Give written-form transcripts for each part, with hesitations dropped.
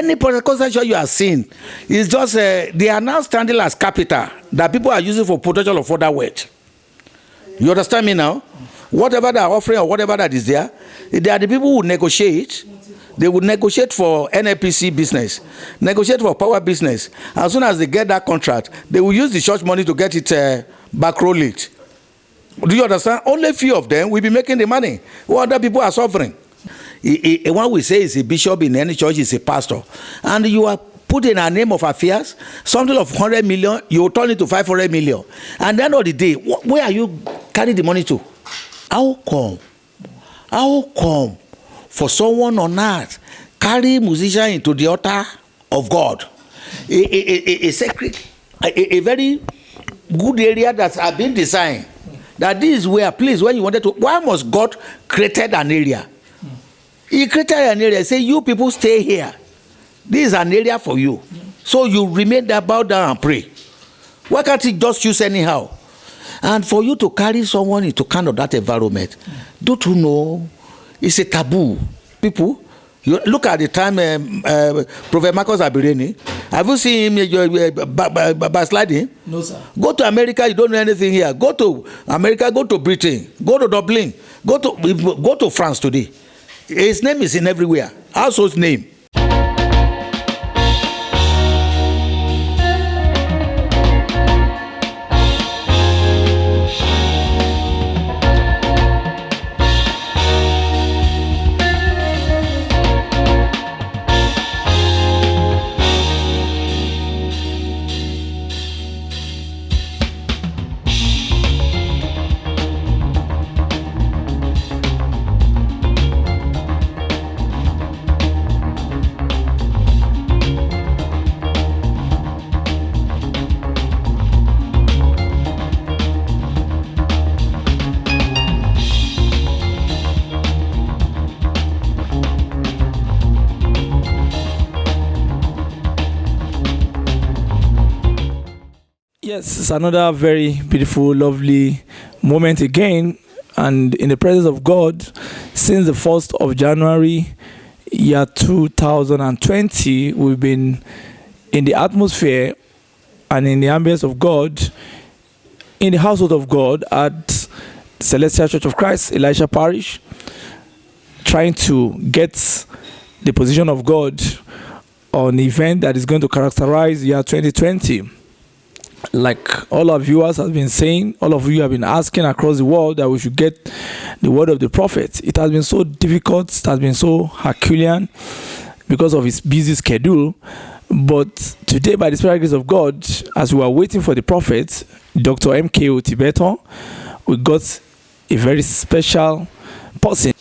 Any Pentecostal church you are seeing is just they are now standing as capital that people are using for protection of other wealth. You understand me now? Whatever they are offering or whatever that is there, they are the people who negotiate. They would negotiate for NNPC business, negotiate for power business. As soon as they get that contract, they will use the church money to get it backroll it. Do you understand? Only few of them will be making the money. What other people are suffering. One we say is a bishop in any church is a pastor. And you are put in a name of affairs, something of 100 million, you will turn it to 500 million. And then of the day, where are you carrying the money to? How come? How come for someone on earth carry musician into the altar of God? A sacred, a very good area that has been designed. That this is where, please, when you wanted to, why must God created an area? He created an area, say, you people stay here. This is an area for you. So you remain there, bow down and pray. Why can't he just choose anyhow? And for you to carry someone into kind of that environment, don't you know, it's a taboo. People, you look at the time Prophet Marcus Abireni, have you seen him backsliding? No, sir. Go to America, you don't know anything here. Go to America, go to Britain, go to Dublin, go to France today. His name is in everywhere. Also his name. Yes, it's another very beautiful, lovely moment again, and in the presence of God, since the 1st of January, year 2020, we've been in the atmosphere and in the ambience of God, in the household of God at Silesia Church of Christ, Silesia Parish, trying to get the position of God on the event that is going to characterize year 2020. Like all our viewers have been saying, all of you have been asking across the world that we should get the word of the prophet. It has been so difficult, it has been so Herculean because of his busy schedule. But today, by the special grace of God, as we are waiting for the prophet, Dr. M.K.O. Tibetan, we got a very special person.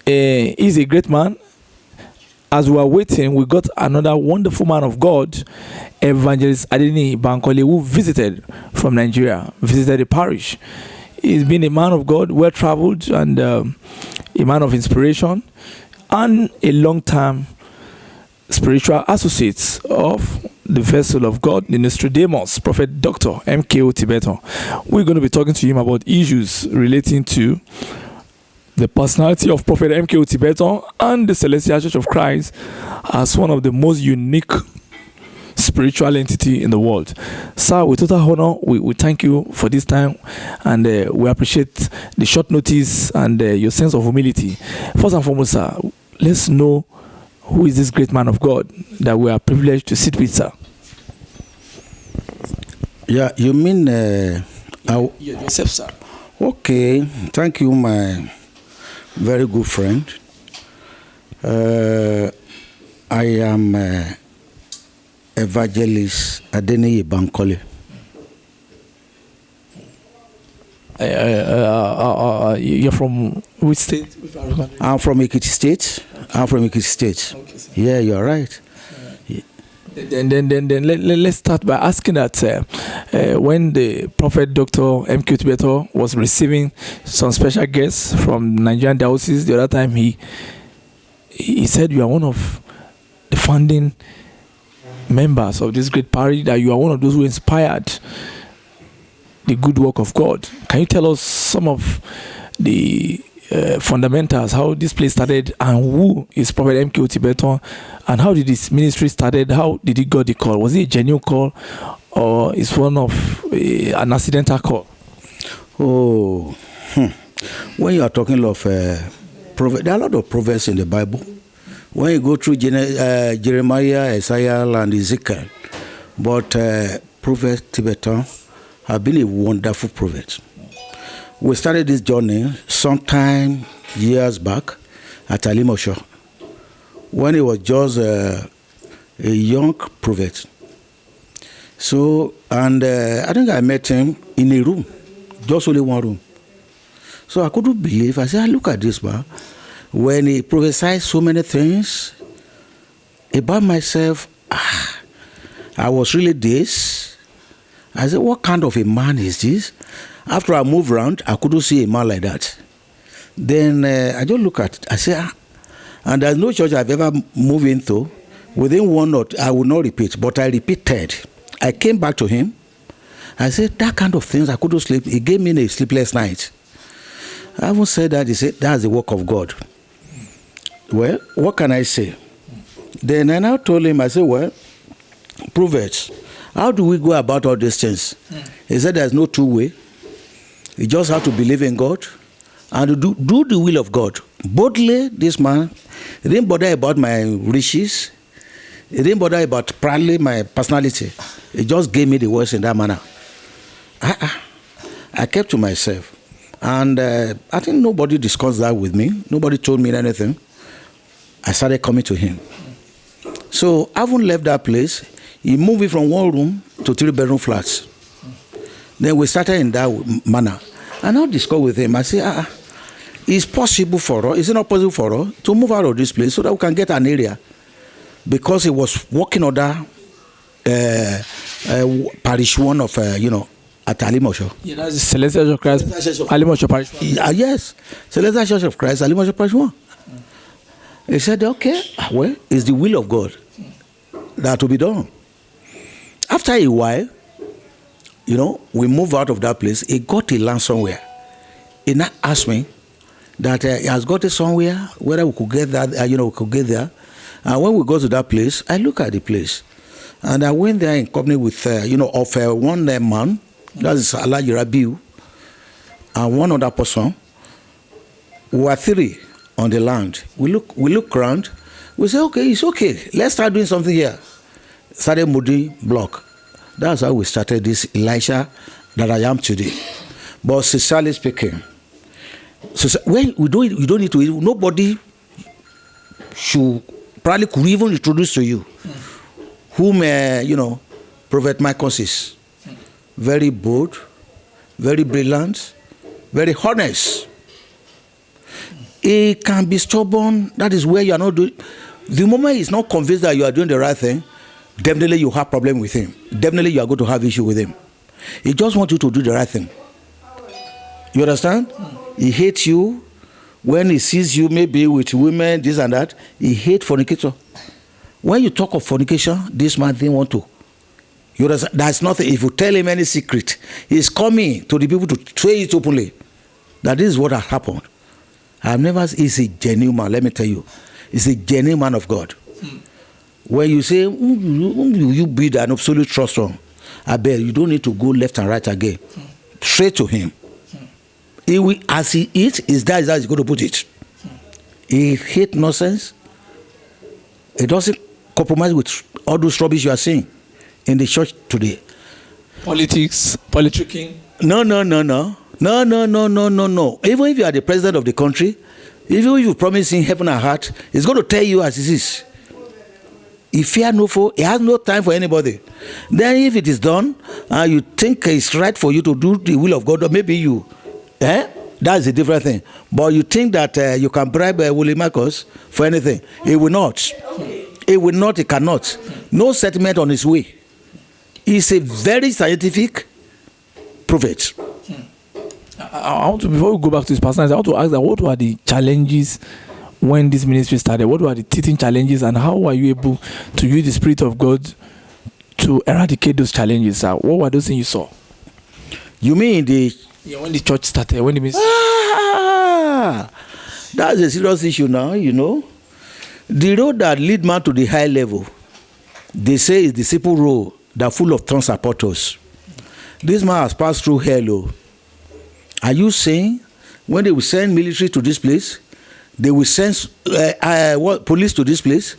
He's a great man. As we are waiting, we got another wonderful man of God, Evangelist Adeniyi Bankole, who visited from Nigeria, visited the parish. He's been a man of God, well-traveled, and a man of inspiration, and a long-time spiritual associate of the vessel of God, the Nostradamus, Prophet Dr. M.K.O. Tibetan. We're going to be talking to him about issues relating to the personality of Prophet M.K.O. Tibetan and the Silesia Church of Christ as one of the most unique spiritual entity in the world. Sir, with total honor, we thank you for this time, and we appreciate the short notice and your sense of humility. First and foremost, sir, let's know who is this great man of God that we are privileged to sit with, sir. Yeah, you mean yourself, sir. Okay, thank you, my very good friend. I am Evangelist Adeniyi Bankole. You're from which state? I'm from Ekiti State. Okay, sir. Yeah, you're right. Then let's start by asking that when the Prophet Dr. M.K.O. Tibetan was receiving some special guests from Nigerian diocese the other time, he said you are one of the founding members of this great parish, that you are one of those who inspired the good work of God. Can you tell us some of the fundamentals, how this place started, and who is Prophet M.K.O Tibetan, and how did this ministry started? How did he got the call? Was it a genuine call, or is one of an accidental call? Oh, when you are talking of prophet, there are a lot of prophets in the Bible. When you go through Jeremiah, Isaiah, and Ezekiel, but Prophet Tibetan have been a wonderful prophet. We started this journey sometime years back at Alimosho, when he was just a young prophet. So, and I think I met him in a room, just only one room. So I couldn't believe. I said, look at this man. When he prophesied so many things about myself, I was really dazed. I said, what kind of a man is this? After I moved around, I couldn't see a man like that. Then I just look at it. I said, and there's no church I've ever moved into. Within 1 or 2, I will not repeat, but I repeated. I came back to him. I said, that kind of things, I couldn't sleep. He gave me a sleepless night. I haven't said that. He said, that's the work of God. Well, what can I say? Then I now told him, I said, well, prophets, how do we go about all these things? He said, there's no two-way. You just have to believe in God and do the will of God. Boldly, this man, he didn't bother about my riches. He didn't bother about proudly my personality. He just gave me the words in that manner. I kept to myself. And I think nobody discussed that with me. Nobody told me anything. I started coming to him. So I haven't left that place. He moved me from 1 room to 3-bedroom flats. Then we started in that manner. And I discussed with him. I said, it's possible for us, is it not possible for us to move out of this place so that we can get an area? Because he was working on that parish one of, at Alimosho. Yeah, that's the Silesia Church of Christ, Alimosho Parish. Yes, Silesia Church of Christ, Alimosho Parish 1. He said, okay, well, it's the will of God that will be done. After a while, we moved out of that place. He got a land somewhere. He now asked me that he has got it somewhere, whether we could get that, we could get there. And when we got to that place, I looked at the place. And I went there in company with, one man, that is Alaji Rabiu, and one other person. We were 3 on the land. We look around. We say, okay, it's okay. Let's start doing something here. Started Moody block. That's how we started this Elisha that I am today. But sincerely speaking, when you don't need to. Nobody should probably could even introduce to you whom Prophet Michael is. Very bold, very brilliant, very honest. He can be stubborn. That is where you are not doing. The moment he's not convinced that you are doing the right thing, definitely you have problem with him. Definitely you are going to have issue with him. He just wants you to do the right thing. You understand? He hates you when he sees you maybe with women, this and that. He hates fornicator. When you talk of fornication, this man didn't want to. You understand? That's nothing. If you tell him any secret, he's coming to the people to say it openly. That is what has happened. He's a genuine man, let me tell you. He's a genuine man of God. When you say, you build an absolute trust on, I bet you don't need to go left and right again. Straight to him. He will, as he eats, is that he's going to put it. He hates nonsense. He doesn't compromise with all those rubbish you are seeing in the church today. Politics, politicking. No. Even if you are the president of the country, even if you promise him heaven and heart, he's going to tell you as it is. He fear no foe. He has no time for anybody. Then if it is done, and you think it's right for you to do the will of God, or maybe you, that's a different thing. But you think that you can bribe Willie Marcos for anything. He will not. He will not. He cannot. No settlement on his way. He's a very scientific prophet. I want to, before we go back to his personality, I want to ask that what were the challenges when this ministry started? What were the teething challenges, and how were you able to use the Spirit of God to eradicate those challenges? What were those things you saw? You mean when the church started, when the ministry... That's a serious issue now, you know. The road that lead man to the high level, they say is the simple road that full of thorns and portals. This man has passed through hell. Oh. Are you saying when they will send military to this place, they will send police to this place?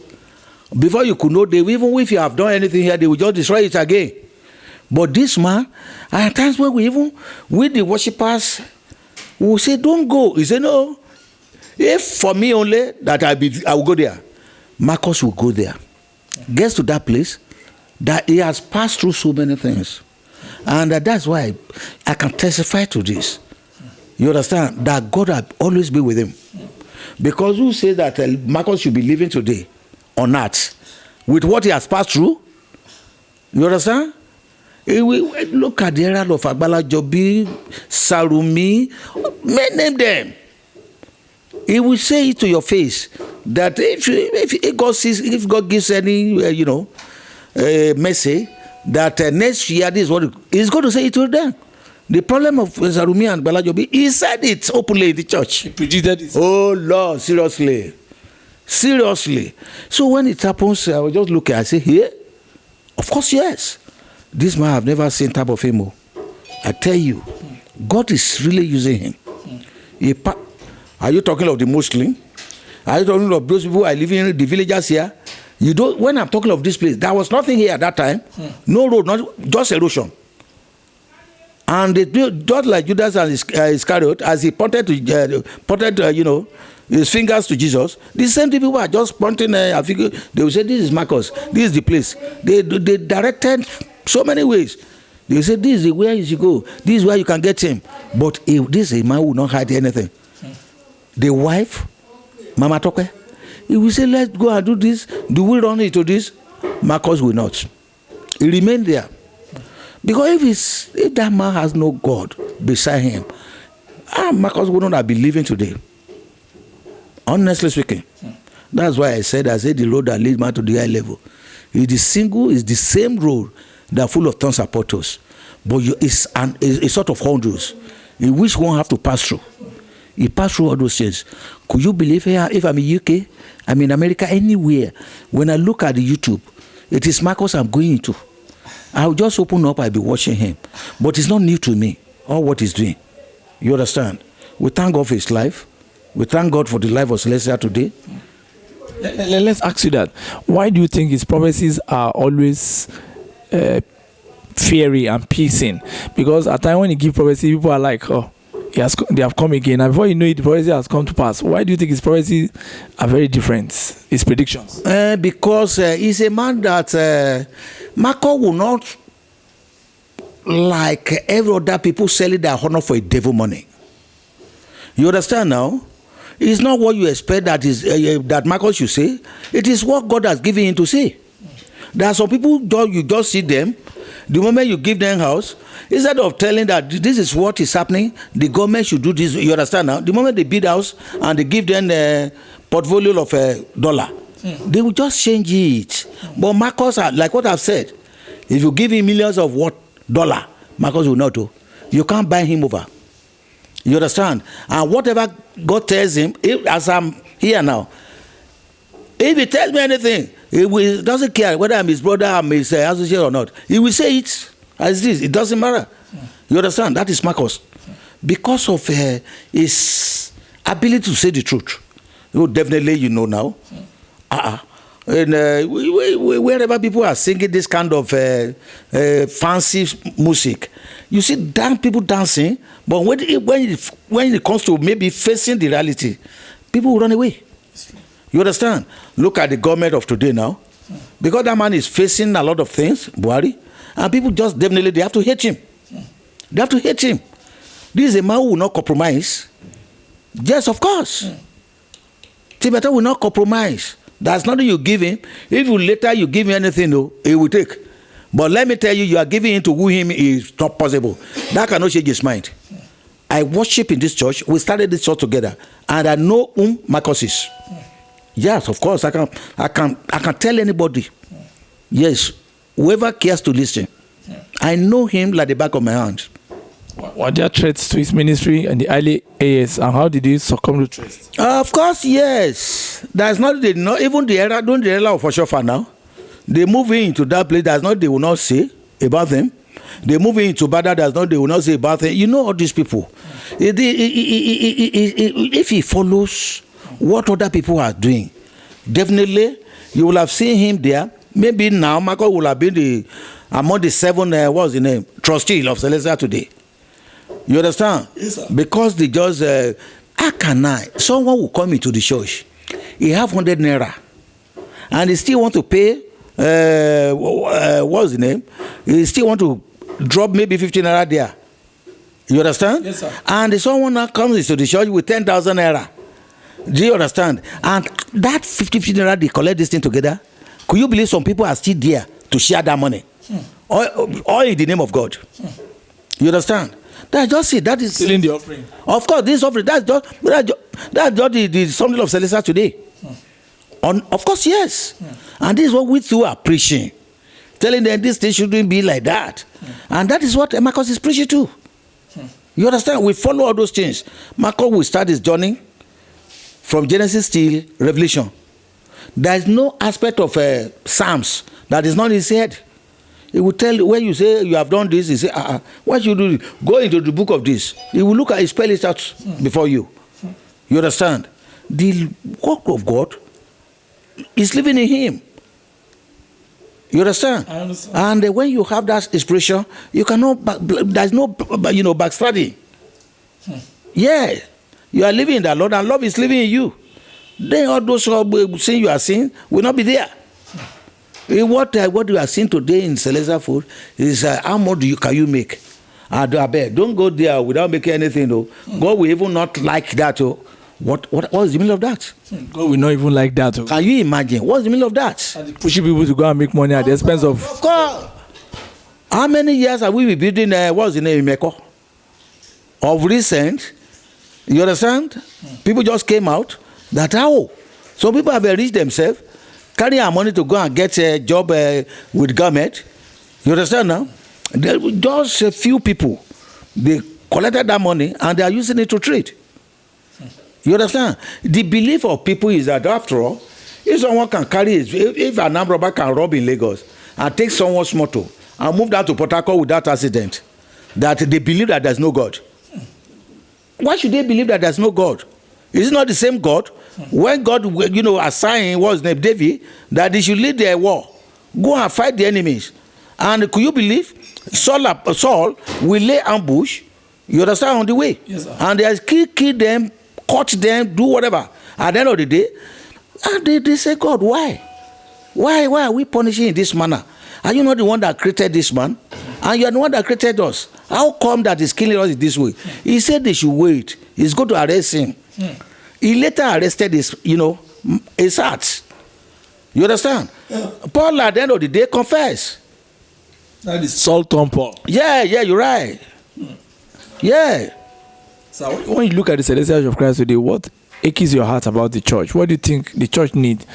Before you could know, they even if you have done anything here, they will just destroy it again. But this man, at times when we even with the worshippers, we will say, "Don't go." He said, "No. If for me only that I will go there, Marcus will go there." Gets to that place that he has passed through so many things, and that's why I can testify to this. You understand that God will always be with him, because who says that Marcus should be living today on earth with what he has passed through? You understand? Look at the era of Agbala Jobi, Sarumi, name them. He will say it to your face that if God gives any message that next year this is what he's going to say it to them. The problem of Sarumi and Agbala Jobi, he said it openly in the church. He predicted it. Oh Lord, seriously. So when it happens, I will just look at. I say, here, of course, yes. This man, I've never seen type of him. I tell you, God is really using him. Are you talking of the Muslim? Are you talking of those people who are living in the villages here? You don't. When I'm talking of this place, there was nothing here at that time. No road, just erosion. And they just like Judas and Iscariot, as he pointed his fingers to Jesus. The same people were just pointing. They will say, "This is Marcus. This is the place." They directed so many ways. They say, "This is where you should go. This is where you can get him." But this is a man who will not hide anything. The wife, Mama Toke, he will say, "Let's go and do this. Do we run into this?" Marcus will not. He remained there. Because if that man has no God beside him, Marcus wouldn't have been living today. Honestly speaking. That's why I said the road that leads man to the high level is the same road that full of thorns and portals. But it's a sort of hundreds in which one have to pass through. He passed through all those things. Could you believe here, if I'm in UK, I'm in America, anywhere, when I look at the YouTube, it is Marcus I'm going into. I'll just open up, I'll be watching him. But it's not new to me, or what he's doing. You understand? We thank God for his life. We thank God for the life of Silesia today. Let's ask you that. Why do you think his prophecies are always fiery and piercing? Because at times when he gives prophecy, people are like, "Oh, they have come again." And before you know it, the prophecy has come to pass. Why do you think his prophecies are very different, his predictions? Because he's a man that Marco will not, like every other people, selling their honor for a devil money. You understand now? It's not what you expect that Marcus should say. It is what God has given him to say. There are some people, you just see them. The moment you give them house, instead of telling that this is what is happening, the government should do this. You understand now? The moment they build house and they give them a portfolio of $1, they will just change it. But Marcus, like what I've said, if you give him millions of $, Marcus will not do. You can't buy him over. You understand? And whatever God tells him, as I'm here now, if he tells me anything, he doesn't care whether I'm his brother, I'm his associate or not. He will say it as it is. It doesn't matter. You understand? That is Marcus. Because of his ability to say the truth. Definitely, you know now. And wherever people are singing this kind of fancy music, you see people dancing, but when it comes to maybe facing the reality, people will run away. You understand? Look at the government of today now. Because that man is facing a lot of things, Buhari, and people just definitely, they have to hate him. They have to hate him. This is a man who will not compromise. Yes, of course. Tibetan will not compromise. There's nothing you give him. If you give him anything, he will take. But let me tell you, you are giving him to woo him is not possible. That cannot change his mind. I worship in this church. We started this church together, and I know whom Marcus is. Yes, of course, I can tell anybody. Yes, whoever cares to listen. I know him like the back of my hand. Were there threats to his ministry and the early years, and how did he succumb to threats? Of course, yes. There's not even the era, don't the era of Oshofa now. They move into that place. There's not they will not say about them. They move into Bada. There's not they will not say about them. You know all these people. If he follows what other people are doing, definitely you will have seen him there. Maybe now Michael will have been among the 7 what's the name trustee of Silesia today. You understand? Yes, sir. Because they just how can someone will come into the church, he have 100 naira, and he still want to pay what's the name? He still want to drop maybe 15 naira there. You understand? Yes, sir. And someone now comes into the church with 10,000 naira. Do you understand? And that 50 naira they collect this thing together. Could you believe some people are still there to share that money? All in the name of God. You understand? That's just it. That is Stealing the offering. Of course, this offering. That's just the something of Silesia today. Of course, yes. And this is what we too are preaching, telling them this thing shouldn't be like that. And that is what Marcus is preaching too. You understand? We follow all those things. Marcus will start his journey from Genesis till Revelation. There is no aspect of Psalms that is not in his head. He will tell you when you say you have done this, he say, what you do? Go into the book of this. He will look at it, spell it out before you. You understand? The work of God is living in him. You understand? I understand. And when you have that inspiration, you cannot. There's no, backsliding. Yeah, you are living in that Lord, and love is living in you. Then all those who saying you are seeing will not be there. What you are seeing today in Silesia food is how much can you make? I beg, don't go there without making anything though. God will even not like that. What is the meaning of that? God will not even like that. Can you imagine? What's the meaning of that? And pushing people to go and make money at the expense of. Of course. How many years have we been building? What's the name? M.K.O. Of recent, you understand? People just came out that some people have enriched themselves, carry our money to go and get a job with government. You understand now? Just a few people, they collected that money and they are using it to trade. You understand? The belief of people is that after all, if someone can carry if an armed robber can rob in Lagos and take someone's motor and move down to Port Harcourt without accident, that they believe that there's no God. Why should they believe that there's no God? Is it not the same God? When God, assigned what's his name, David, that he should lead their war, go and fight the enemies. And could you believe Saul will lay ambush, you understand, on the way? Yes, sir. And they kill them, cut them, do whatever. At the end of the day, and they say, God, why? Why are we punishing in this manner? Are you not the one that created this man? And you are the one that created us. How come that is killing us in this way? He said they should wait. He's going to arrest him. He later arrested his heart. You understand? Paul at the end of the day confessed. That is salt on Paul. Yeah, you're right. Yeah. So when you look at the Silesia Church of Christ today, what aches your heart about the church? What do you think the church needs,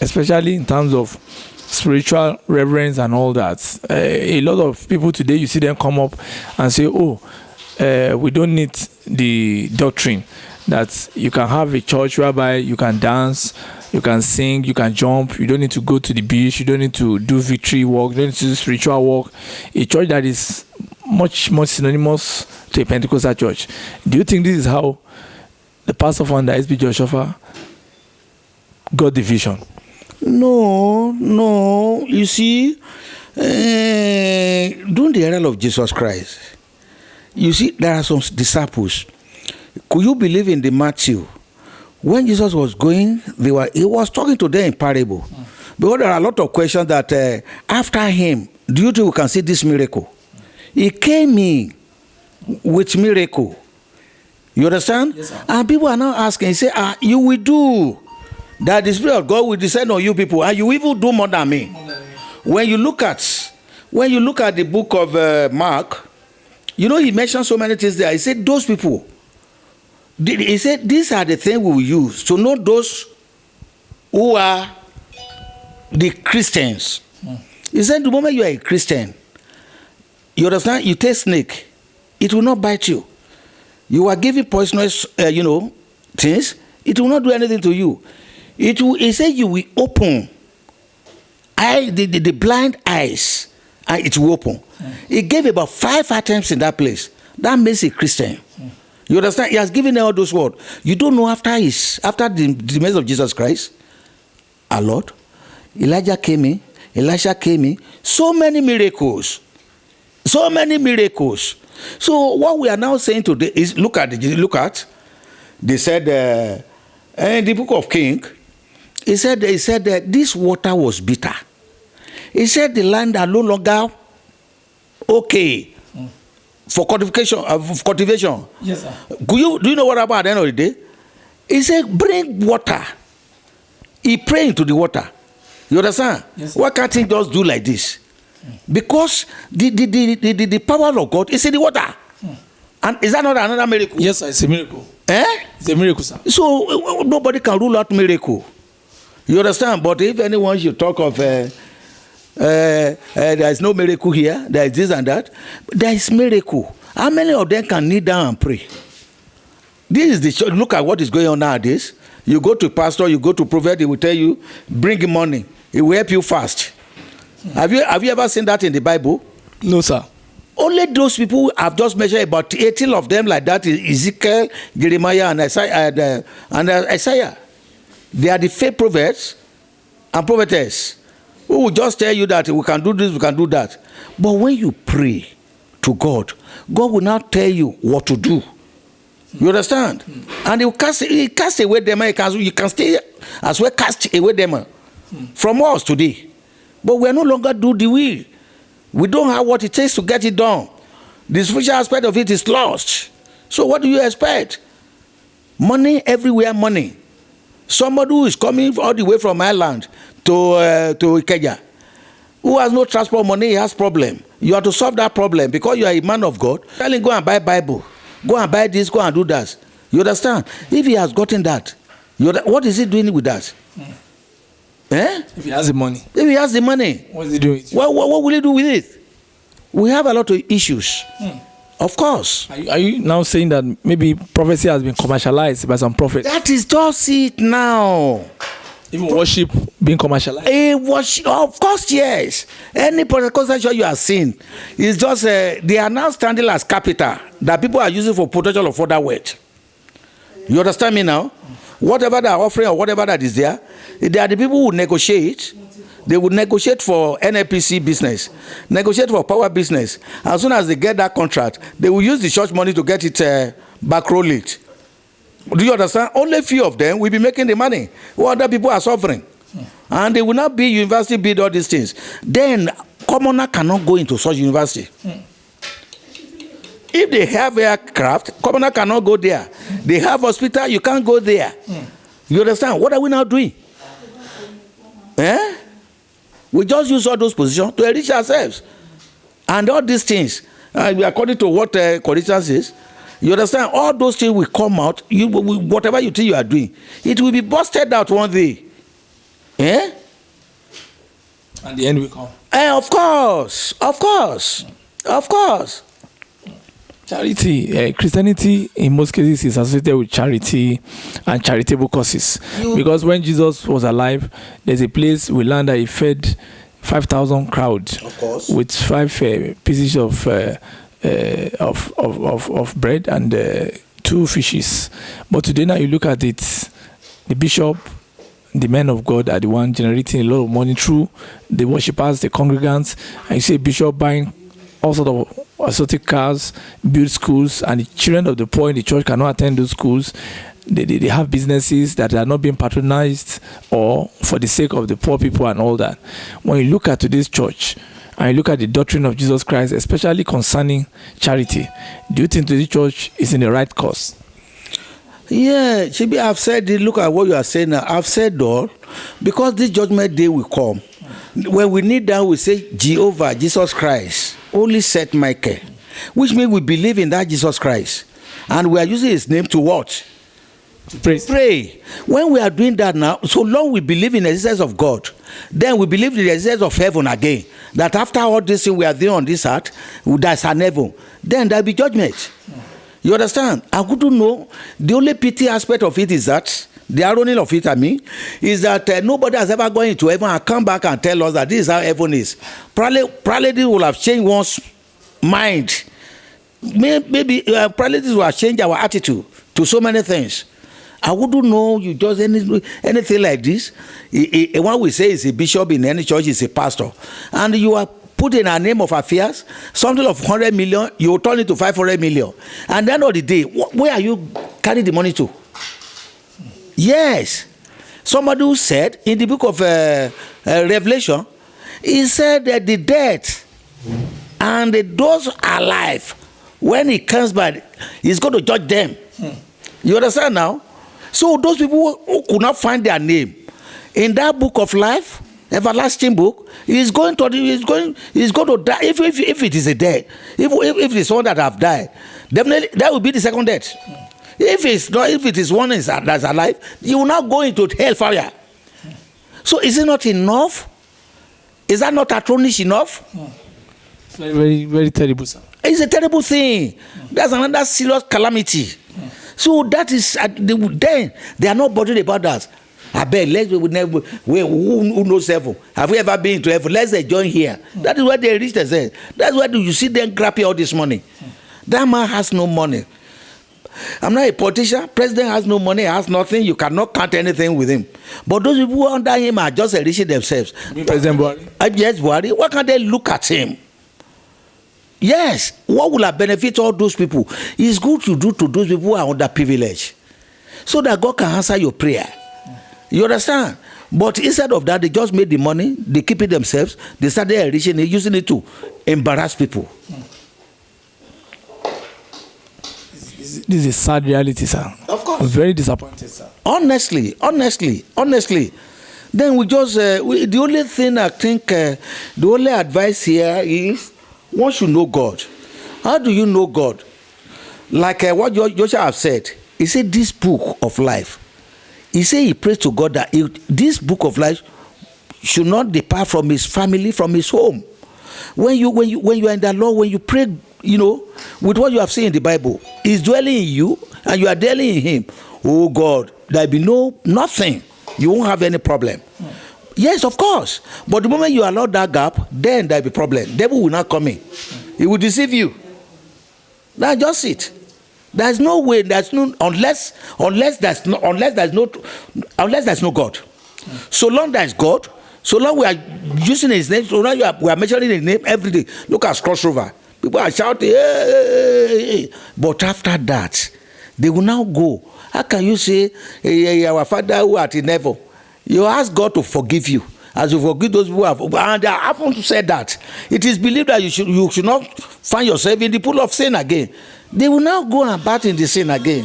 especially in terms of spiritual reverence and all that? A lot of people today, you see them come up and say, we don't need the doctrine that you can have a church whereby you can dance, you can sing, you can jump, you don't need to go to the beach, you don't need to do victory walk, you don't need to do spiritual walk. A church that is much more synonymous to a Pentecostal church. Do you think this is how the pastor founder SB Joshua got the vision? No. You see, during the era of Jesus Christ, you see, there are some disciples. Could you believe in the Matthew? When Jesus was going, he was talking to them in parable. Because there are a lot of questions that after him, do you think we can see this miracle? He came in with miracle. You understand? Yes, sir. And people are now asking, he say, you will do that the Spirit of God will descend on you people, and you will even do more than me. When you look at the book of Mark, he mentioned so many things there. He said, those people, he said, these are the things we will use to know those who are the Christians. He said, the moment you are a Christian, you understand, you take snake, it will not bite you. You are giving poisonous, things. It will not do anything to you. It says you will open the blind eyes, and it will open. He gave about 5 items in that place. That makes a Christian. You understand? He has given them all those words. You don't know after the message of Jesus Christ, our Lord, Elijah came in, Elisha came in. So many miracles. So many miracles. So what we are now saying today is look at. They said in the book of King, he said that this water was bitter. He said the land are no longer okay for cultivation. Yes, sir. Do you know what happened at the end of the day? He said, bring water. He prayed into the water. You understand? Yes, why can't he just do like this? Because the power of God is in the water. And is that not another miracle? Yes, sir, it's a miracle. It's a miracle, sir. So nobody can rule out miracle. You understand? But if anyone should talk of there is no miracle here, there is this and that, there is miracle. How many of them can kneel down and pray? This is the church. Look at what is going on nowadays. You go to pastor, you go to prophet, he will tell you, bring money. He will help you fast. Have you ever seen that in the Bible? No, sir. Only those people have just measured about 18 of them like that, Ezekiel, Jeremiah, and Isaiah. They are the fake prophets and prophetess who will just tell you that we can do this, we can do that. But when you pray to God, God will not tell you what to do. You understand? And he cast away demon. You can stay as well cast away demon from us today. But we are no longer do the will. We don't have what it takes to get it done. The spiritual aspect of it is lost. So what do you expect? Money everywhere, money. Somebody who is coming all the way from Ireland to Ikeja, who has no transport money, he has problem. You have to solve that problem because you are a man of God. Tell him, go and buy Bible. Go and buy this, go and do that. You understand? If he has gotten that, what is he doing with that? If he has the money. If he has the money. What is he doing? What will he do with it? We have a lot of issues. Of course. Are you now saying that maybe prophecy has been commercialized by some prophets? That is just it now. Even worship being commercialized? Worship, of course, yes. Any Pentecostal church you are seeing is just, they are now standing as capital that people are using for potential of further wealth. You understand me now? Whatever they are offering or whatever that is there, they are the people who negotiate. They would negotiate for NNPC business, negotiate for power business. As soon as they get that contract, they will use the church money to get it backroll it. Do you understand? Only few of them will be making the money. What other people are suffering. And they will not be university bid all these things. Then commoner cannot go into such university. If they have aircraft, commoner cannot go there. They have hospital, you can't go there. You understand? What are we now doing? We just use all those positions to enrich ourselves. And all these things, according to what Corinthians says, you understand? All those things will come out. Whatever you think you are doing, it will be busted out one day. And the end will come. Of course. Of course. Of course. Charity, Christianity in most cases is associated with charity and charitable causes. Because when Jesus was alive, there's a place we learned that he fed 5,000 crowd with 5 pieces of bread and 2 fishes. But today now you look at it, the bishop, the men of God are the one generating a lot of money through the worshippers, the congregants, and you see a bishop buying all sort of exotic cars, build schools, and the children of the poor in the church cannot attend those schools. They have businesses that are not being patronized or for the sake of the poor people and all that. When you look at today's church and you look at the doctrine of Jesus Christ, especially concerning charity, do you think today's church is in the right course? Yeah, Chibi, I've said it. Look at what you are saying now. I've said all because this judgment day will come. When we kneel down, we say, Jehovah, Jesus Christ, only set Michael, which means we believe in that Jesus Christ. And we are using his name to what? To pray. When we are doing that now, so long we believe in the existence of God, then we believe in the existence of heaven again. that after all this thing we are doing on this earth, there's an heaven, then there'll be judgment. You understand? I couldn't know. The only pity aspect of it is that, the irony of it, I mean, is that nobody has ever gone into heaven and come back and tell us that this is how heaven is. Probably this will have changed one's mind. Maybe probably this will have changed our attitude to so many things. I wouldn't know you just anything like this. One we say is a bishop in any church is a pastor, and you are put in a name of affairs, something of 100 million, you turn it to 500 million, and at the end of the day, where are you carrying the money to? Yes, somebody who said in the book of Revelation, he said that the dead and those alive, when he comes back, he's going to judge them. You understand now? So those people who could not find their name in that book of life, everlasting book, he's going to die. If it is a death, if it's one that have died, definitely that will be the second death. If it's not, if it is one that's alive, you will not go into hellfire. So is it not enough? Is that not atronish enough? It's very, very, very terrible, sir. It's a terrible thing. That's another serious calamity. So that is then they are not bothered about that. I bet who knows heaven? Have we ever been to heaven? Let's join here. That is where they reach themselves. That's why you see them grabbing all this money. That man has no money. I'm not a politician. President has no money, has nothing. You cannot count anything with him. But those people under him are just enriching themselves. President Buhari? Yes, Buhari. Why can't they look at him? Yes. What will benefit all those people? It's good to do to those people who are underprivileged, so that God can answer your prayer. You understand? But instead of that, they just made the money, they keep it themselves, they started enriching it, using it to embarrass people. This is a sad reality, sir. Of course. I'm very disappointed, sir. Honestly. Then we just, the only thing I think, the only advice here is, one should know God. How do you know God? Like what Joshua have said, he said this book of life, he said he prays to God that this book of life should not depart from his family, from his home. When you are in the Lord, when you pray, with what you have seen in the Bible, he's dwelling in you and you are dwelling in him. Oh God, there will be nothing. You won't have any problem. Yes, of course. But the moment you allow that gap, then there will be problem. Devil will not come in. He will deceive you. That's just it. There's no way. There's no unless there's no God. So long there's God, so long we are using his name, so long we are mentioning his name every day. Look at crossover. People are shouting, hey. But after that, they will now go. How can you say, hey, our Father who art in heaven? You ask God to forgive you, as you forgive those who have. And I happen to say that it is believed that you should not find yourself in the pool of sin again. They will now go and bat in the sin again.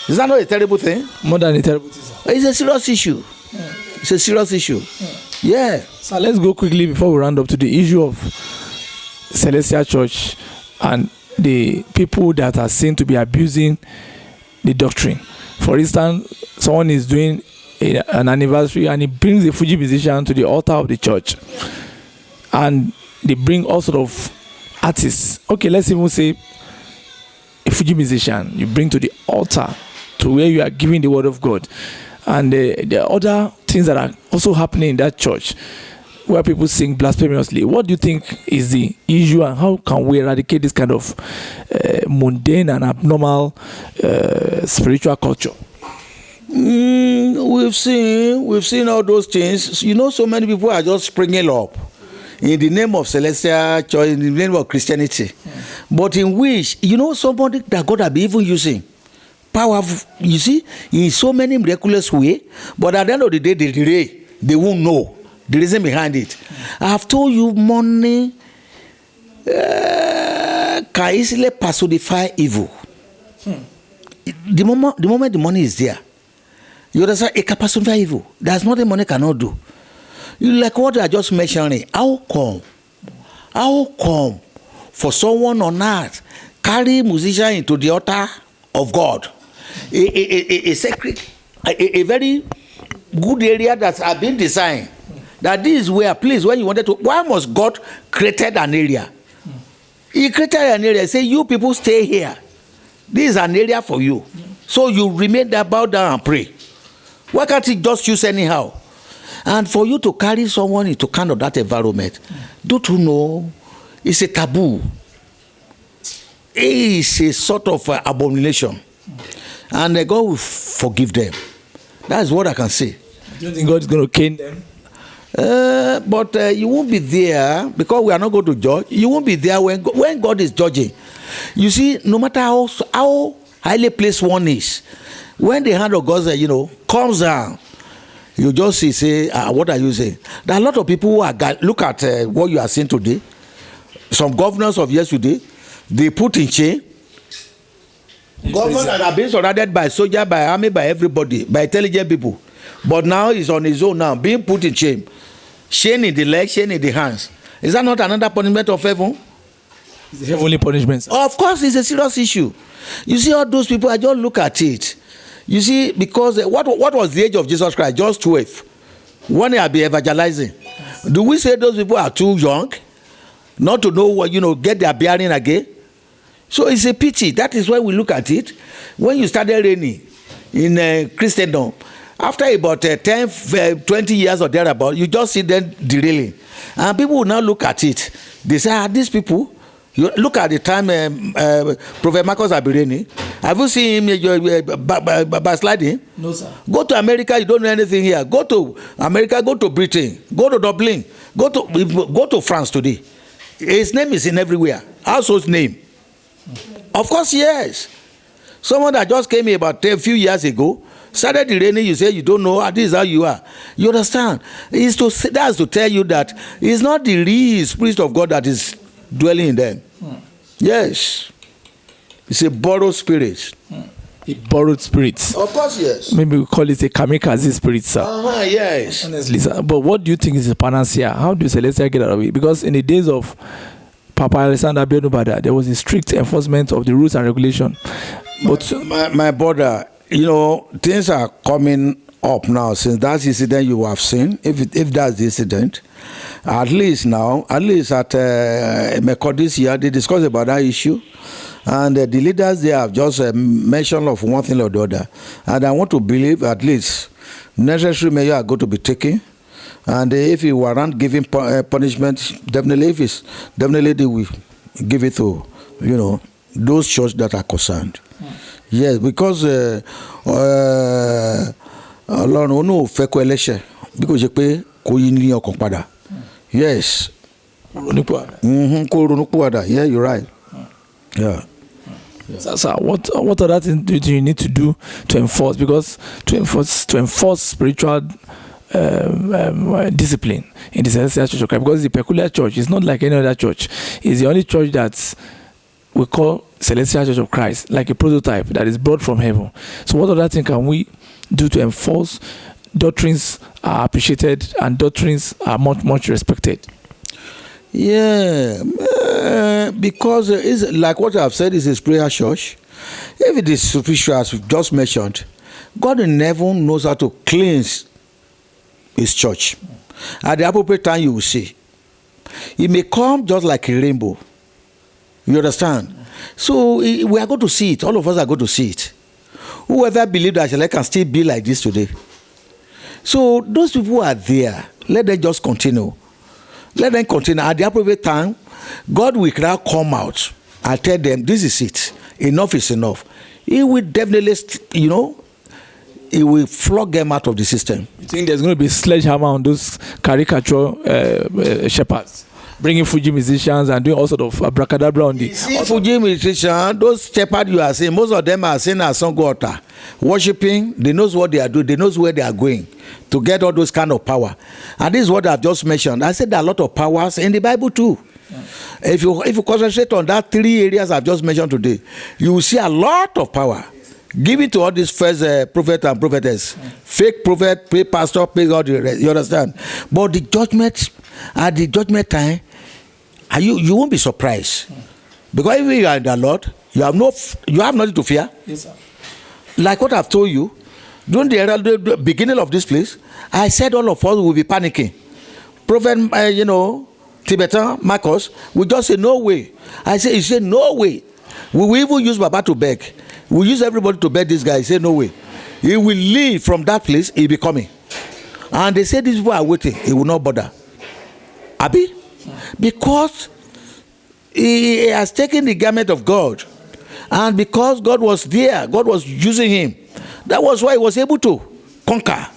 Is that not a terrible thing? More than a terrible thing, it's a serious issue. It's a serious issue. Yeah. So let's go quickly before we round up to the issue of Silesia Church and the people that are seen to be abusing the doctrine. For instance, someone is doing an anniversary and he brings a Fuji musician to the altar of the church, and they bring all sort of artists. Okay, let's even say a Fuji musician you bring to the altar to where you are giving the word of God, and there are other things that are also happening in that church where people sing blasphemously. What do you think is the issue, and how can we eradicate this kind of mundane and abnormal spiritual culture? We've seen all those things. So many people are just springing up in the name of Silesia Church, in the name of Christianity, but in which somebody that God have been even using powerful, you see, in so many miraculous way. But at the end of the day, they won't know the reason behind it. I have told you, money can easily personify evil. The moment the money is there, you understand, it can personify evil. There's nothing money cannot do. Like what I just mentioned, how come for someone on earth carry musician into the altar of God, a sacred, a very good area that has been designed, that this is where, please, when you wanted to, why must God created an area? He created an area, say, you people stay here. This is an area for you. So you remain there, bow down and pray. Why can't he just choose anyhow? And for you to carry someone into kind of that environment, don't you know, it's a taboo. It's a sort of abomination. And God will forgive them. That's what I can say. Do you think God is going to cane them? But you won't be there, because we are not going to judge. You won't be there when God is judging. You see, no matter how highly placed one is, when the hand of God, comes down, you just say, what are you saying? There are a lot of people who are, look at what you are seeing today. Some governors of yesterday, they put in chain. Governors that have been surrounded by soldier, by army, by everybody, by intelligent people. But now he's on his own now, being put in chain. Chain in the legs, chain in the hands. Is that not another punishment of heaven? It's a heavenly punishment, sir. Of course, it's a serious issue. You see, all those people, I just look at it. You see, because what was the age of Jesus Christ? Just 12. When he had been evangelizing. Do we say those people are too young not to know what, get their bearing again? So it's a pity. That is why we look at it. When you started reigning in Christendom, after about 10, 20 years or thereabout, you just see them derailing. And people will now look at it. They say, these people, you look at the time Prophet Marcus Abireni. Have you seen him backsliding? No, sir. Go to America, you don't know anything here. Go to America, go to Britain, go to Dublin, go to France today. His name is in everywhere. Household name. Of course, yes. Someone that just came here about a few years ago, started the raining, you say you don't know, this is how you are. You understand? That's to tell you that it's not the real Spirit of God that is dwelling in them. Yes. It's a borrowed spirit. A borrowed spirit. Of course, yes. Maybe we call it a kamikaze spirit, sir. Yes. Honestly, sir. But what do you think is the panacea? How do Silesia get out of it? Because in the days of Papa Alexander Bada, there was a strict enforcement of the rules and regulation. But my brother, things are coming up now since that incident you have seen. If that's the incident, at least at M.K.O this year, they discussed about that issue. And the leaders there have just mentioned of one thing or the other. And I want to believe at least necessary measures are going to be taken. And if you warrant giving punishment, definitely they will give it to, those churches that are concerned. Yes, because Ọlọ́run ó ní fẹ́ kó ẹlẹ́ṣẹ̀ bí kò ṣe pé kó yí ní ọkàn padà. Yes. Kó ronúpìwàdà. Yeah, you're right. Yeah. So what other things do you need to do to enforce? Because to enforce spiritual discipline in the Silesia Church of Christ, because the peculiar church is not like any other church. It's the only church that we call Silesia Church of Christ, like a prototype that is brought from heaven. So what other thing can we do to enforce doctrines are appreciated and doctrines are much respected? Yeah, because it's like what I've said, is a prayer church. If it is spiritual, as we've just mentioned, God in heaven knows how to cleanse his church. At the appropriate time, you will see. It may come just like a rainbow. You understand? So we are going to see it. All of us are going to see it. Whoever believes that Shale can still be like this today. So those people who are there, let them just continue. Let them continue. At the appropriate time, God will now come out and tell them, this is it. Enough is enough. He will definitely, he will flog them out of the system. You think there's going to be sledgehammer on those caricature shepherds? Bringing Fuji musicians and doing all sort of abracadabra on the... Fuji musicians, those shepherds you are seeing, most of them are saying as song altar. Worshipping, they knows what they are doing, they knows where they are going to get all those kind of power. And this is what I've just mentioned. I said there are a lot of powers in the Bible too. Yeah. If you concentrate on that 3 areas I've just mentioned today, you will see a lot of power given to all these first prophets and prophetess. Yeah. Fake prophet, fake pastor, fake all the rest. You understand? But the judgment, at the judgment time, you won't be surprised. Yeah. Because if you are in the Lord, you have nothing to fear. Yes, sir. Like what I've told you, during the beginning of this place, I said all of us will be panicking. Prophet, Tibetan, Marcus, we just say, no way. He said, no way. We will even use Baba to beg. We use everybody to beg this guy. He said, no way. He will leave from that place, he'll be coming. And they said, these people are waiting. He will not bother. Abi? Because he has taken the garment of God. And because God was there, God was using him. That was why he was able to conquer.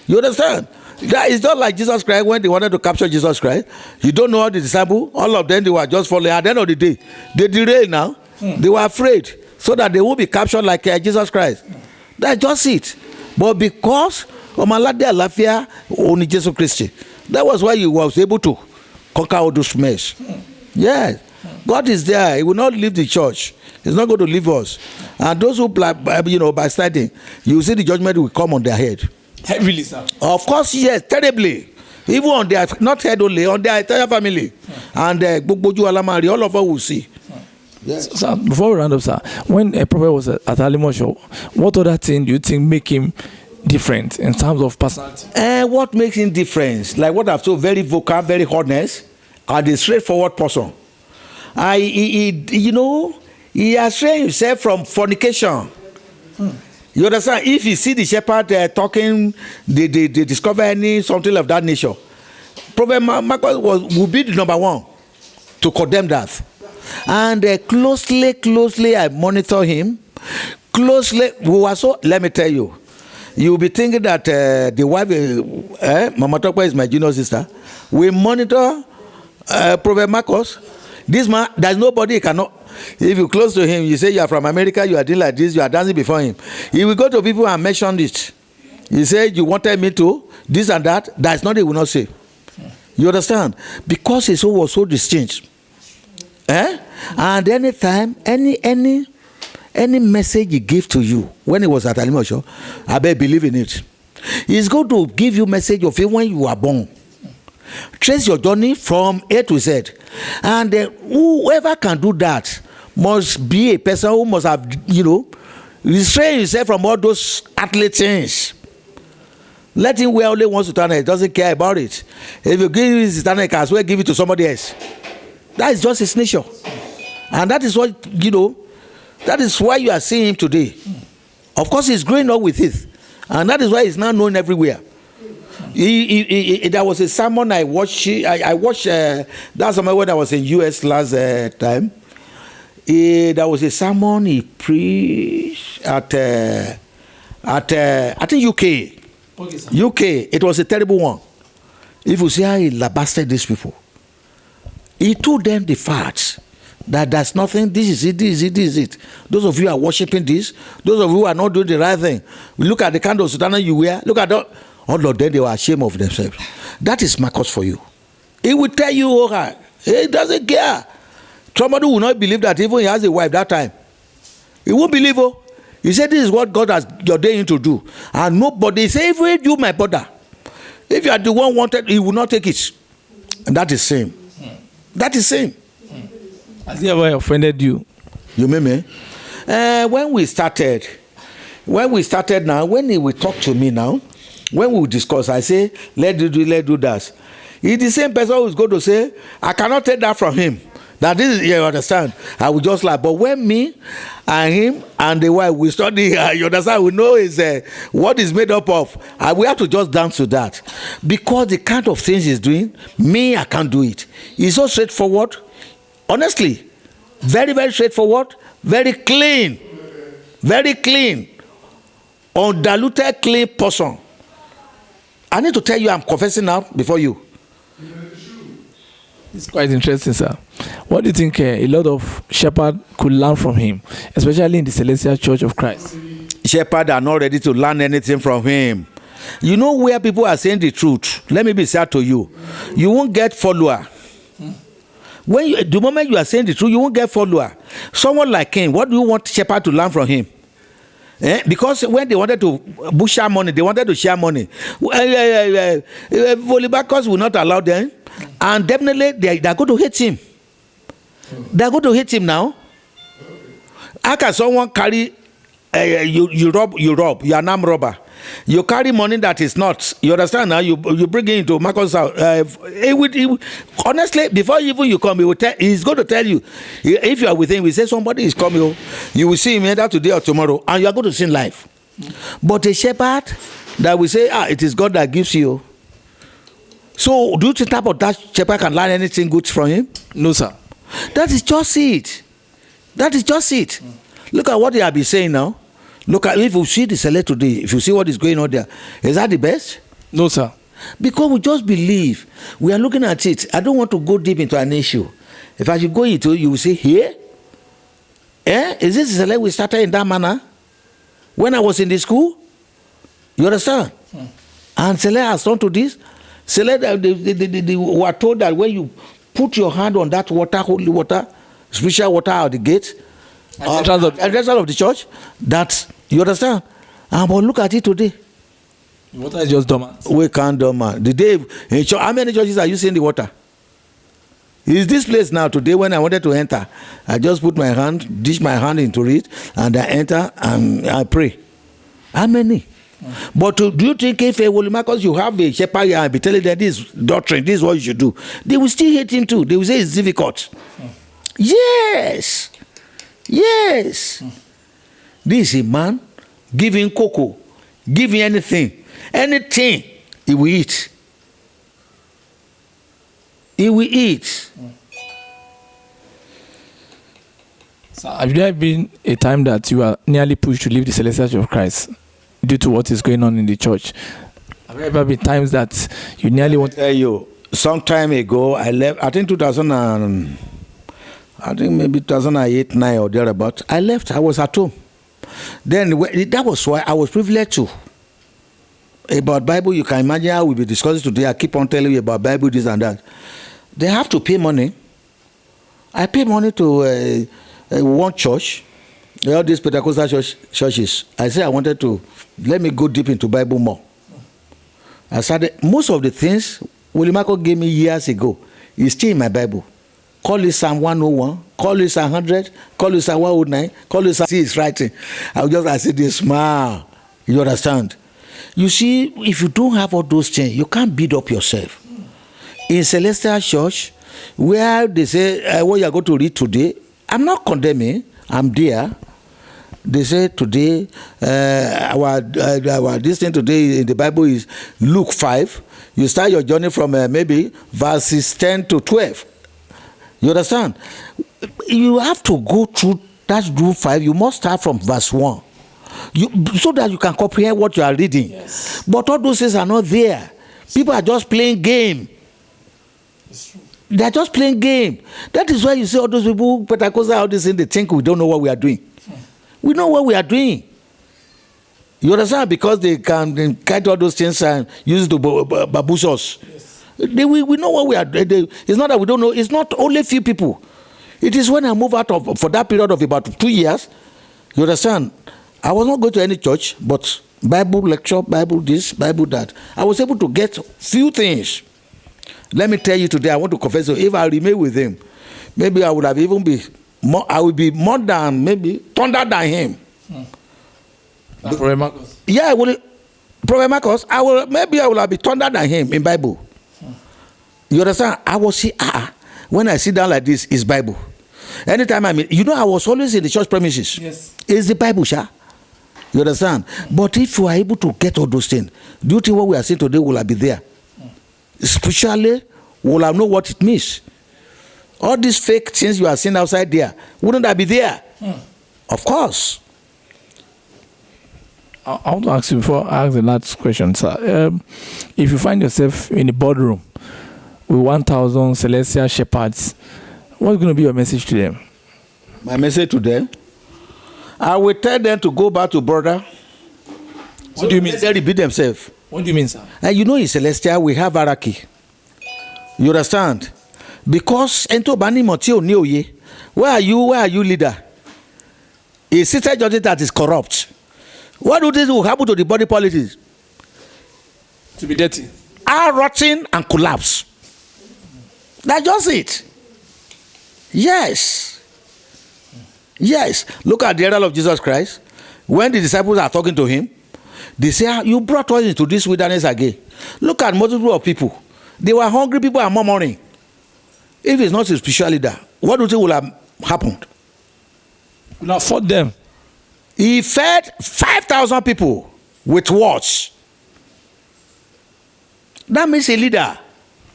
You understand? That is not like Jesus Christ when they wanted to capture Jesus Christ. You don't know all the disciples. All of them, they were just following. At the end of the day, they derailed now. They were afraid so that they won't be captured like Jesus Christ. That's just it. But because Omalade Alafia only Jesus Christ, that was why he was able to conquer all those mess. Yes. God is there. He will not leave the church. He's not going to leave us. And those who backsliding, you see the judgment will come on their head. Heavily, sir. Of course, yes, terribly. Even on their, not head only, on their entire family. And all of us will see. Yes. So, before we round up, sir, when a prophet was at Alimosho, what other thing do you think make him different in terms of personality? What makes him different? Like what I've told, very vocal, very honest, and a straightforward person. He has trained himself from fornication. You understand? If you see the shepherd talking, they discover something of that nature. Prophet Marcus will be the number one to condemn that. And closely I monitor him. Closely, let me tell you, you'll be thinking that the wife, Mama Tokwa is my junior sister. We monitor Prophet Marcus. This man, there's nobody cannot. If you close to him, you say you are from America, you are doing like this, you are dancing before him. He will go to people and mention it. He said, you wanted me to, this and that. That's not, he will not say. You understand? Because his soul was so distinct. And anytime, any message he gave to you when he was at Alimosho, I bet believe in it. He's going to give you message of it when you are born. Trace your journey from A to Z. And whoever can do that must be a person who must have, restrain himself from all those athlete things. Let him wear only one sutana. He doesn't care about it. If you give his sutana, he can as well give it to somebody else. That is just his nature. And that is what, that is why you are seeing him today. Of course, he's growing up with it. And that is why he's now known everywhere. There was a sermon I watched. I watched that somewhere when I was in US last time. There was a sermon he preached at I think UK. Okay, UK. It was a terrible one. If you see how he labasted these people, he told them the facts that there's nothing. This is it. This is it. This is it. Those of you are worshiping this. Those of you who are not doing the right thing. Look at the kind of sutana you wear. Look at that. All of them, they were ashamed of themselves. That is Marcus for you. He will tell you, okay, he doesn't care. Somebody will not believe that even he has a wife that time. He won't believe. He said, this is what God has ordained him to do. And nobody say, if you my brother, if you are the one wanted, he will not take it. And that is sin. That is sin. Has he ever offended you? You mean me? When we started now, when he will talk to me now, when we discuss, I say, let's do that. He's the same person who's going to say, I cannot take that from him. That this is, you understand? I will just like, but when me and him and the wife, we study, you understand? We know is what is made up of. We have to just dance to that. Because the kind of things he's doing, me, I can't do it. He's so straightforward. Honestly, very, very straightforward, very clean. Very clean. Undiluted, clean person. I need to tell you, I'm confessing now before you. It's quite interesting, sir. What do you think a lot of shepherds could learn from him, especially in the Silesia Church of Christ? Shepherds are not ready to learn anything from him. You know where people are saying the truth. Let me be sad to you. You won't get follower. The moment you are saying the truth, you won't get follower. Someone like him, what do you want shepherd to learn from him? Because when they wanted to share money, they wanted to share money. Volibacos will not allow them, and definitely they are going to hate him. They are going to hate him now. How can someone carry you rob? You are an armed robber, You carry money that is not. You understand now? You bring it into Marcus' house. Honestly, before even you come, he's going to tell you. If you are with him, we say somebody is coming. You will see him either today or tomorrow, and you are going to see life. But a shepherd that will say, it is God that gives you. So, do you think that shepherd can learn anything good from him? No, sir. That is just it. That is just it. Look at what they have been saying now. Look at, if you see the select today, if you see what is going on there, is that the best? No, sir. Because we just believe. We are looking at it. I don't want to go deep into an issue. If I should go into it, you will say, here? Is this the select we started in that manner? When I was in the school? You understand? And select has turned to this. Select, they were told that when you put your hand on that water, holy water, spiritual water out the gate, entrance of the church, that, you understand? But look at it today. The water is just dormant. We can't dormant. The day in church, how many churches are you seeing the water? Is this place now today when I wanted to enter? I just put my hand, dish my hand into it, and I enter and I pray. How many? But do you think if Marcus, you have a shepherd and be telling them this doctrine, this is what you should do, they will still hate him too. They will say it's difficult. Yes. Yes. This is a man giving cocoa, giving anything he will eat. He will eat. So have there been a time that you are nearly pushed to leave the Silesia Church of Christ due to what is going on in the church? Have there ever been times that you nearly want to tell you? Some time ago, I left. I think 2008, 9 or thereabout. I left. I was at home. Then that was why I was privileged to. About Bible, you can imagine how we'll be discussing today. I keep on telling you about Bible, this and that. They have to pay money. I pay money to one church. All these Pentecostal churches. I said I wanted to let me go deep into Bible more. I started most of the things Willie Michael gave me years ago is still in my Bible. Call it Psalm 101, call it Psalm 100, call it Psalm 109, call it Psalm. See, it's writing. I said this smile. You understand? You see, if you don't have all those things, you can't beat up yourself. In Celestial Church, where they say what you are going to read today, I'm not condemning. I'm there. They say today, our this thing today in the Bible is Luke 5. You start your journey from maybe verses 10 to 12. You understand? You have to go through that Luke 5. You must start from verse 1. So that you can comprehend what you are reading. Yes. But all those things are not there. People are just playing game. It's true. They are just playing game. That is why you see all those people, Pentecostal, all this thing, they think we don't know what we are doing. We know what we are doing. You understand? Because they can catch all those things and use it to babush us. Yes. We know what we are doing. It's not that we don't know. It's not only few people. It is when I move out for that period of about 2 years, you understand? I was not going to any church, but Bible lecture, Bible this, Bible that. I was able to get few things. Let me tell you today, I want to confess, if I remain with him, maybe I would have even be more, I would be more than, maybe, thunder than him. Prophet Marcus? Yeah, Prophet Marcus, I will have been thunder than him in Bible. You understand? I will see, when I sit down like this, it's Bible. Anytime I was always in the church premises. Yes. It's the Bible, sha. You understand? But if you are able to get all those things, do you think what we are seeing today will be there? Spiritually, will I know what it means? All these fake things you are seeing outside there, wouldn't that be there? Of course. I want to ask you before I ask the last question, sir. If you find yourself in a boardroom with 1,000 Silesia shepherds, what's going to be your message to them? My message to them? I will tell them to go back to brother. What do you mean? They repeat themselves. What do you mean, sir? And in Celestial, we have hierarchy. You understand? Because where are you leader? A sister judge that is corrupt. What do this will happen to the body politics? To be dirty. Are rotting and collapse. That's just it. Yes. Yes. Look at the herald of Jesus Christ. When the disciples are talking to him, They say, you brought us into this wilderness again. Look at multitude of people. They were hungry people and murmuring. If it's not a spiritual leader, what do you think will have happened? Will have fought them. He fed 5,000 people with words. That makes a leader.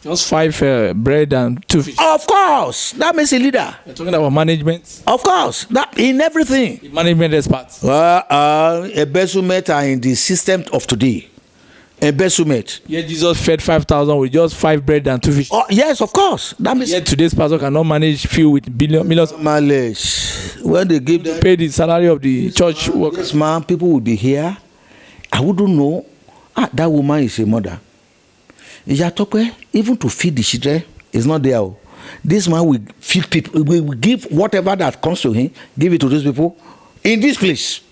Just 5 bread and 2 fish. Of course, that makes a leader. You're talking about management. Of course, that in everything. The management experts. Embezzlement are in the system of today. Embezzlement. Yet Jesus fed 5,000 with just 5 bread and 2 fish. Oh, yes, of course. That means yet today's pastor cannot manage few with millions. Malaise. When they give them Pay the salary of the church workers. this man, people will be here. I wouldn't know. That woman is a mother. Even to feed the children is not there. This man will feed people. We will give whatever that comes to him, give it to those people in this place.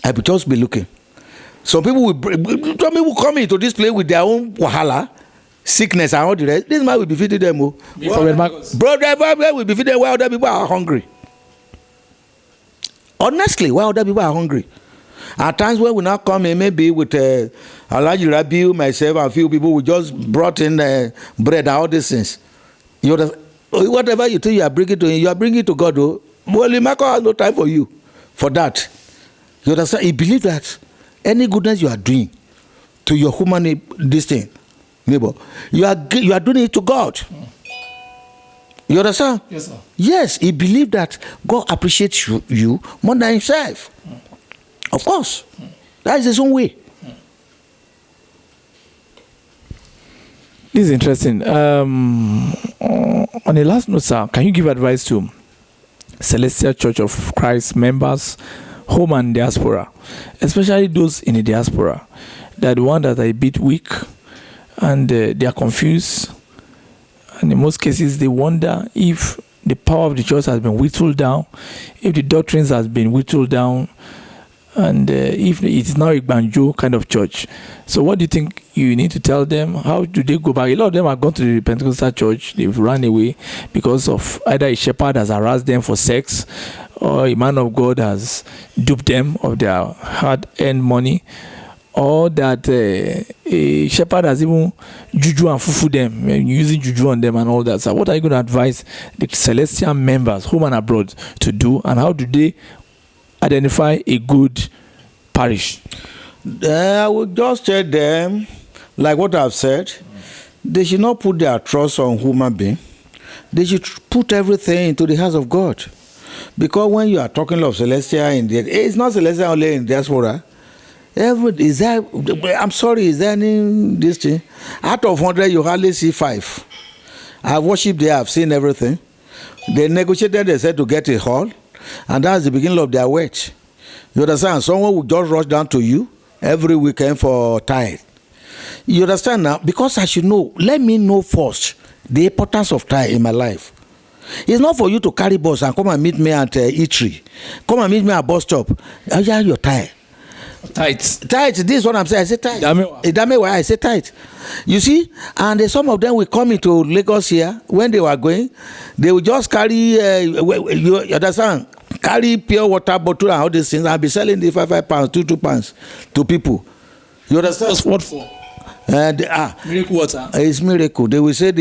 I will just be looking. Some people will come into this place with their own wahala, sickness, and all the rest. This man will be feeding them. Brother will be feeding them while other people are hungry. Honestly, while other people are hungry. At times when we now come in, maybe with Alaji Rabiu, myself, and a few people, we just brought in bread and all these things. Whatever you think you are bringing to him, you are bringing it to God. Well, M.K.O has no time for you for that. You understand? He believes that any goodness you are doing to your human neighbor, you are doing it to God. You understand? Yes, sir. Yes, he believed that God appreciates you more than himself. Of course. That is his own way. This is interesting. On the last note, sir, can you give advice to Silesia Church of Christ members, home and diaspora, especially those in the diaspora, that the one that are a bit weak and they are confused, and in most cases they wonder if the power of the church has been whittled down, if the doctrines has been whittled down, and if it's now a banjo kind of church. So what do you think you need to tell them? How do they go back? A lot of them have gone to the Pentecostal church. They've run away because of either a shepherd has harassed them for sex, or a man of God has duped them of their hard-earned money, or that a shepherd has even juju and fufu them, using juju on them and all that. So what are you going to advise the Celestial members, home and abroad, to do, and how do they identify a good parish? I would just tell them, like what I've said, they should not put their trust on human being. They should put everything into the hands of God. Because when you are talking of Celestia in the, it's not Celestia only in diaspora. I'm sorry, is there any this thing? Out of 100, you hardly see 5. I've worshipped there, I've seen everything. They negotiated, they said, to get a hall. And that's the beginning of their wait. You understand? Someone will just rush down to you every weekend for tithe. You understand now? Because I should know, let me know first the importance of tithe in my life. It's not for you to carry bus and come and meet me at eatery. Come and meet me at bus stop. Oh, yeah, your tithe. Tithe. This is what I'm saying. I say tithe. Idamewa, I say tithe. You see? And some of them will come into Lagos here. When they were going, they will just carry, you understand? Carry pure water bottle and all these things. I'll be selling the 5 pounds, 2 pounds to people. You understand? That's what for? Miracle water. It's miracle. They will say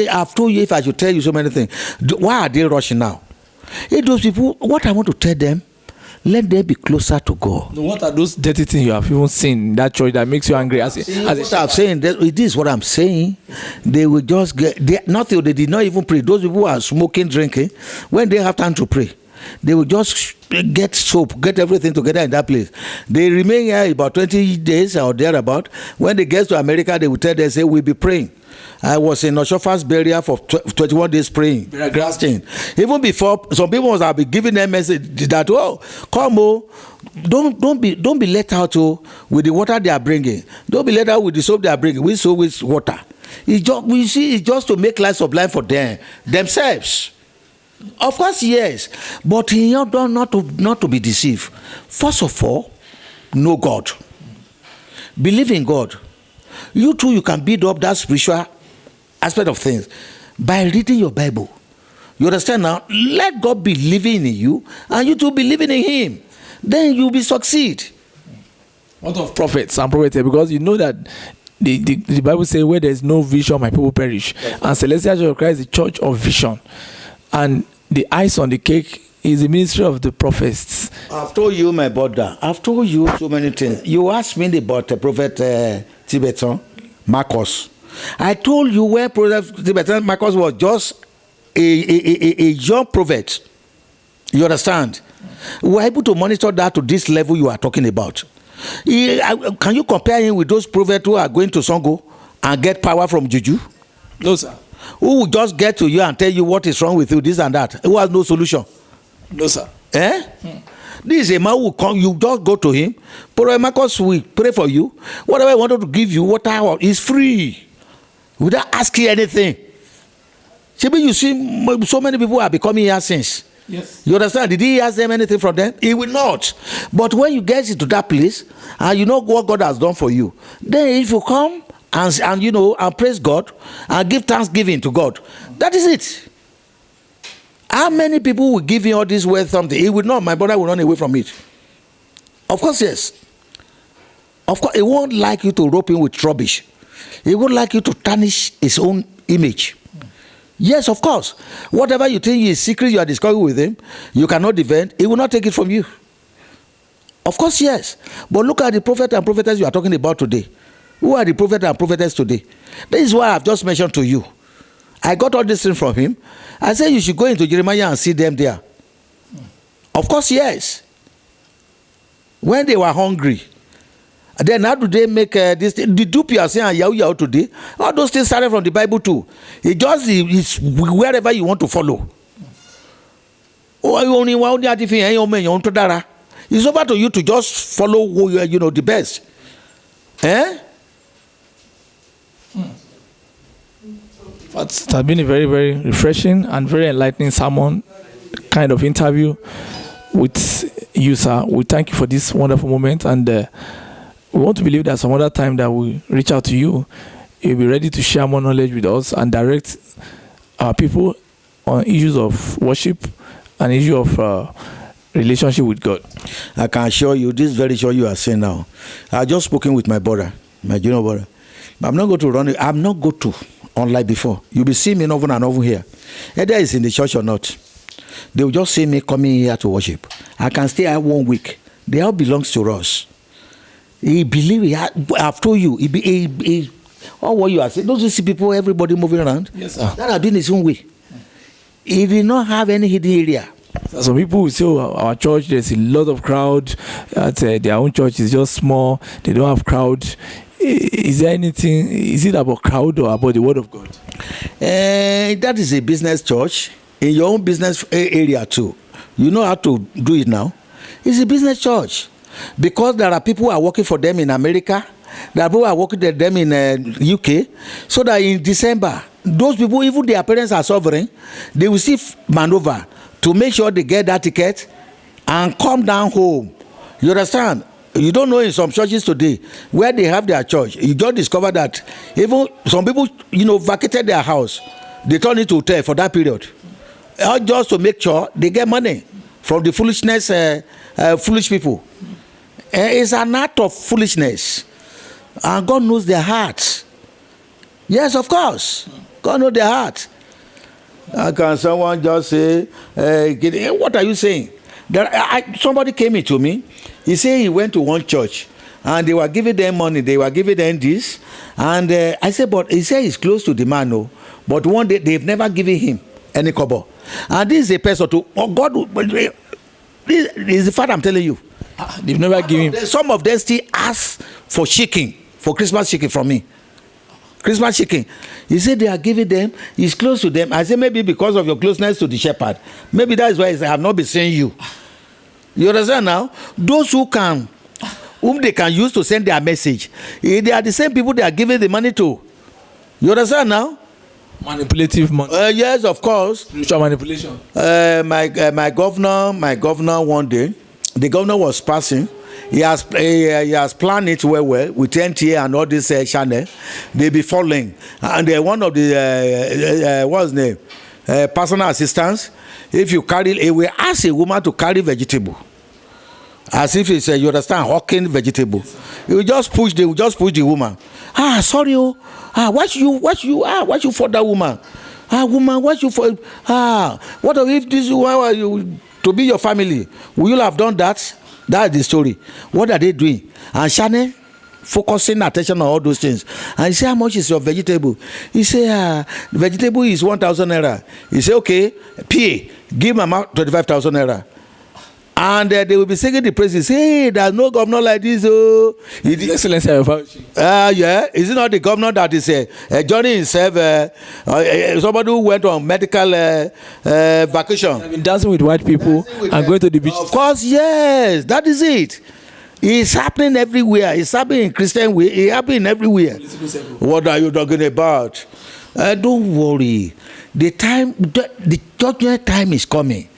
I've told you, if I should tell you so many things. Why are they rushing now? If those people, what I want to tell them, let them be closer to God. What are those dirty things you have even seen in that church that makes you angry? As I'm saying, this is what I'm saying. They will just get nothing. They did not even pray. Those people who are smoking, drinking, when they have time to pray, they will just get soap, get everything together in that place. They remain here about 20 days or thereabout. When they get to America, they will tell them, say, we'll be praying. I was in Oshofa's burial for 21 days praying. Even before, some people must have been giving them message that, come, don't be let out with the water they are bringing. Don't be let out with the soap they are bringing. We soap with water. It's just to make life sublime for themselves. Of course, yes, but not to be deceived. First of all, know God. Believe in God. You too, you can build up that spiritual aspect of things by reading your Bible. You understand now? Let God be living in you, and you too be living in Him. Then you'll be succeed. What of prophets and prophetess? Because you know that the Bible says, where there is no vision, my people perish. Yes. And Silesia Church of Christ is the church of vision. And the ice on the cake is the ministry of the prophets. I've told you, my brother, I've told you so many things. You asked me about the Prophet Tibetan, Marcos. I told you where Prophet Tibetan, Marcos was just a young prophet. You understand? We were able to monitor that to this level you are talking about. Can you compare him with those prophets who are going to Songo and get power from Juju? No, sir. Who will just get to you and tell you what is wrong with you, this and that? Who has no solution? No, sir. This is a man who come, you just go to him. Prophet Marcos will pray for you. Whatever I wanted to give you, whatever is free, without asking anything. You see, so many people are becoming here since. Yes. You understand? Did he ask them anything from them? He will not. But when you get into that place and you know what God has done for you, then if you come and you know and praise God and give thanksgiving to God, that is it. How many people will give him all this wealth something? He will not. My brother will run away from it. Of course, yes. Of course, he won't like you to rope him with rubbish. He won't like you to tarnish his own image. Yes, of course. Whatever you think is secret you are discussing with him, you cannot defend, he will not take it from you. Of course, yes. But look at the prophet and prophetess you are talking about today. Who are the prophet and prophetess today? This is what I have just mentioned to you. I got all this thing from him. I said you should go into Jeremiah and see them there. Of course, yes. When they were hungry, then how do they make this? The dupe you are saying and Yahoo today, all those things started from the Bible too. It's wherever you want to follow. It's over to you to just follow the best. But it has been a very, very refreshing and very enlightening sermon kind of interview with you, sir. We thank you for this wonderful moment, and we want to believe that some other time that we reach out to you, you'll be ready to share more knowledge with us and direct our people on issues of worship and issue of relationship with God. I can assure you, this very sure you are saying now. I just spoken with my brother, my junior brother. I'm not going to run it. I'm not going to, unlike before. You'll be seeing me over and over here. Either it's in the church or not. They will just see me coming here to worship. I can stay here 1 week. They all belongs to us. He believe. I've told you. All what you are saying. Don't you see people, everybody moving around? Yes, sir. That has been his own way. He did not have any hidden area. Some people will say, our church, there's a lot of crowd. Their own church is just small. They don't have crowd. Is there anything? Is it about crowd or about the word of God? That is a business church in your own business area too. You know how to do it now. It's a business church. Because there are people who are working for them in America, there are people who are working for them in UK, so that in December, those people, even their parents are suffering, they will see maneuver to make sure they get that ticket and come down home. You understand? You don't know in some churches today where they have their church, you just discover that even some people, vacated their house, they turn it to hotel for that period, just to make sure they get money from the foolishness, foolish people. It's an act of foolishness, and God knows their hearts. Yes, of course, God knows their hearts. Can someone just say, what are you saying? Somebody came into me. He said he went to one church and they were giving them money. They were giving them this. And I said, but he said he's close to the man. No, but one day they've never given him any kobo. And this is a person to, God, this is the fact I'm telling you. They've never given him. Some of them still ask for chicken, for Christmas chicken from me. Christmas chicken. He said they are giving them, he's close to them. I said maybe because of your closeness to the shepherd. Maybe that is why I have not been seeing you. You understand now? Those whom they can use to send their message, they are the same people they are giving the money to. You understand now? Manipulative money. Yes, of course. Spiritual manipulation. My governor one day, the governor was passing. He has planned it well with NTA and all this channel. They be following, and one of the what's his name, personal assistants. If you carry, we ask a woman to carry vegetable. as if it's you understand, hawking vegetable. He will just push the woman. Sorry, what you for that woman? Woman, what you for? What if this woman you to be your family? Will you have done that? That's the story. What are they doing? And Shane focusing attention on all those things. And he say, how much is your vegetable? He say, vegetable is 1,000 naira. He say, okay, PA, give Mama 25,000 naira. And they will be singing the praises. Hey, there's no governor like this. Oh, Excellency. Yeah. Is it not the governor that is Johnny himself? Somebody who went on medical vacation. I've been dancing with white people and going to the beach. Of course, yes. That is it. It's happening everywhere. It's happening in Christian way. It's happening everywhere. What are you talking about? Don't worry. The judgment time is coming.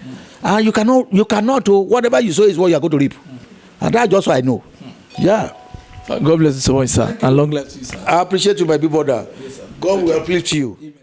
And you cannot, whatever you sow is what you are going to reap. And that's just what I know. Yeah. God bless you so much, sir. And long life to you, sir. I appreciate you, my big brother. Yes, sir. God will uplift you. Amen.